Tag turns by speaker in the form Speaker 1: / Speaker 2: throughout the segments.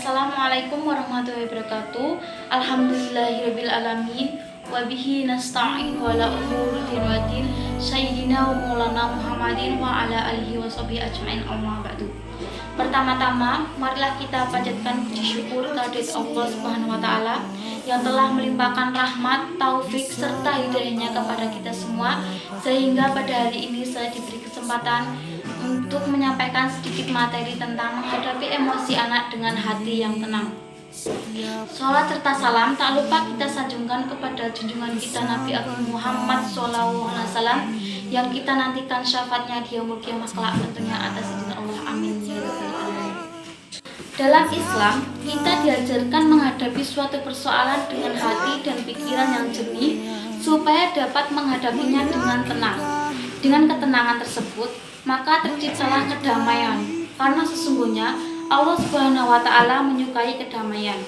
Speaker 1: Assalamualaikum warahmatullahi wabarakatuh. Alhamdulillahirabbil alamin wa bihi nasta'in wa la umuri din sayyidina wa maulana Muhammadin wa ala alihi wa sahbihi ajmain amma ba'du. Pertama-tama, marilah kita panjatkan puji syukur kehadirat Allah Subhanahu wa taala yang telah melimpahkan rahmat, taufik serta hidayahnya kepada kita semua, sehingga pada hari ini saya diberi kesempatan untuk menyampaikan sedikit materi tentang menghadapi emosi anak dengan hati yang tenang. Salat serta salam tak lupa kita sanjungkan kepada junjungan kita Nabi Agung Muhammad SAW yang kita nantikan syafaatnya di yaumul qiyamah kelak tentunya atas izin Allah. Amin ya rabbal alamin. Dalam Islam, kita diajarkan menghadapi suatu persoalan dengan hati dan pikiran yang jernih supaya dapat menghadapinya dengan tenang. Dengan ketenangan tersebut, maka terciptalah kedamaian, karena sesungguhnya Allah Subhanahu wa taala menyukai kedamaian.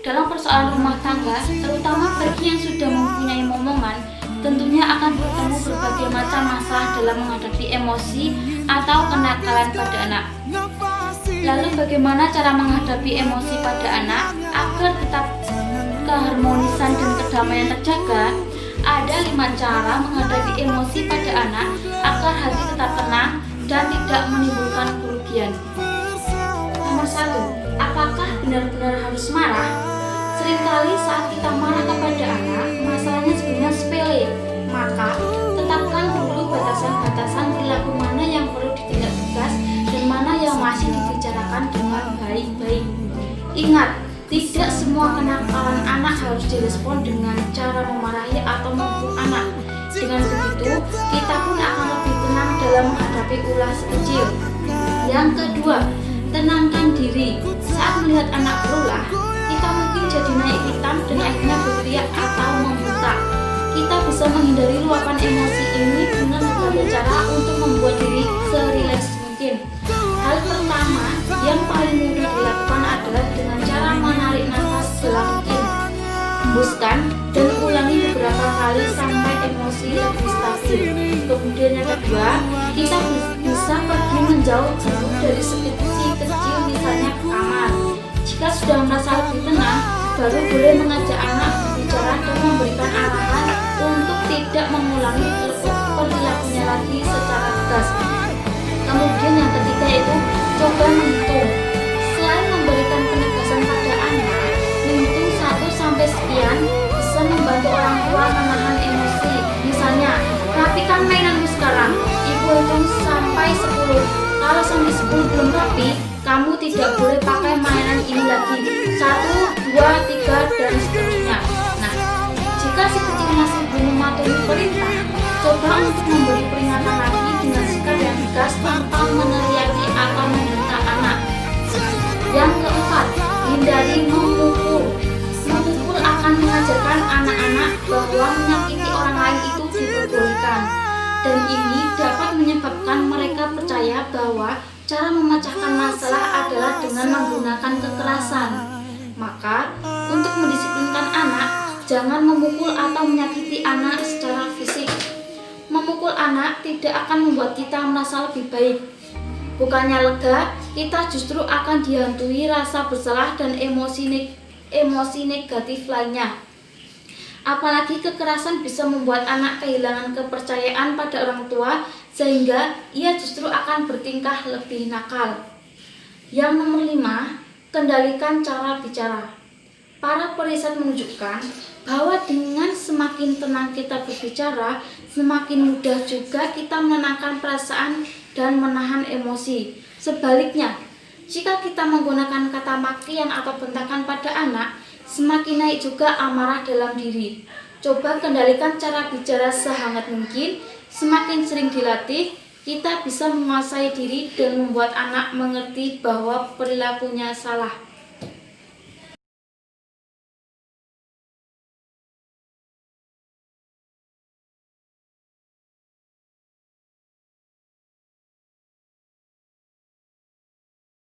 Speaker 1: Dalam persoalan rumah tangga, terutama bagi yang sudah mempunyai momongan, tentunya akan bertemu berbagai macam masalah dalam menghadapi emosi atau kenakalan pada anak. Lalu bagaimana cara menghadapi emosi pada anak agar tetap keharmonisan dan kedamaian terjaga? Ada 5 cara menghadapi emosi pada anak agar hati tetap tenang dan tidak menimbulkan kerugian. Nomor 1, apakah benar-benar harus marah? Seringkali saat kita marah kepada anak, masalahnya sebenarnya sepele. Maka tetapkan dulu batasan-batasan perilaku mana yang perlu ditindak tegas dan mana yang masih dibicarakan dengan baik-baik. Ingat, tidak semua kenakalan anak harus direspon dengan cara memarahi atau memukul anak. Dengan begitu, kita pun akan lebih tenang dalam menghadapi ulah sekecil. Yang kedua, tenangkan diri. Saat melihat anak berulah, kita mungkin jadi naik hitam dan akhirnya berteriak atau membentak. Kita bisa menghindari luapan emosi ini dengan berbagai cara untuk membuat diri serileks mungkin. Hal pertama yang paling mudah dilakukan adalah dengan cara menarik nafas dalam mungkin. Hembuskan dan ulangi beberapa kali sampai emosi lebih stabil. Kemudian yang kedua, kita bisa pergi menjauh dari situasi kecil, misalnya ke kamar. Jika sudah merasa lebih tenang, baru boleh mengajak anak berbicara dan memberikan arahan untuk tidak mengulangi perilakunya lagi secara tegas. Kemudian yang ketiga itu coba menghitung. Selain memberikan penegasan pada anak, menghitung 1 sampai sekian bisa membantu orang tua menahan emosi. Misalnya, rapikan mainanmu sekarang. Ibu hitung sampai 10. Kalau sampai 10 belum rapi, kamu tidak boleh pakai mainan ini lagi. 1, 2, 3 dan seterusnya. Nah, jika si kecil masih belum mematuhi perintah, coba untuk memberi peringatan lagi dengan sikap yang tegas tanpa meneriaki atau membentak anak. Yang keempat, hindari memukul. Memukul akan mengajarkan anak-anak bahwa menyakiti orang lain itu diperbolehkan, dan ini dapat menyebabkan mereka percaya bahwa cara memecahkan masalah adalah dengan menggunakan kekerasan. Maka, untuk mendisiplinkan anak, jangan memukul atau menyakiti anak secara fisik. Memukul anak tidak akan membuat kita merasa lebih baik. Bukannya lega, kita justru akan dihantui rasa bersalah dan emosi negatif lainnya. Apalagi kekerasan bisa membuat anak kehilangan kepercayaan pada orang tua, sehingga ia justru akan bertingkah lebih nakal. Yang nomor 5, kendalikan cara bicara. Para periset menunjukkan bahwa dengan semakin tenang kita berbicara, semakin mudah juga kita menenangkan perasaan dan menahan emosi. Sebaliknya, jika kita menggunakan kata makian atau bentakan pada anak, semakin naik juga amarah dalam diri. Coba kendalikan cara bicara sehangat mungkin. Semakin sering dilatih, kita bisa menguasai diri dan membuat anak mengerti bahwa perilakunya salah.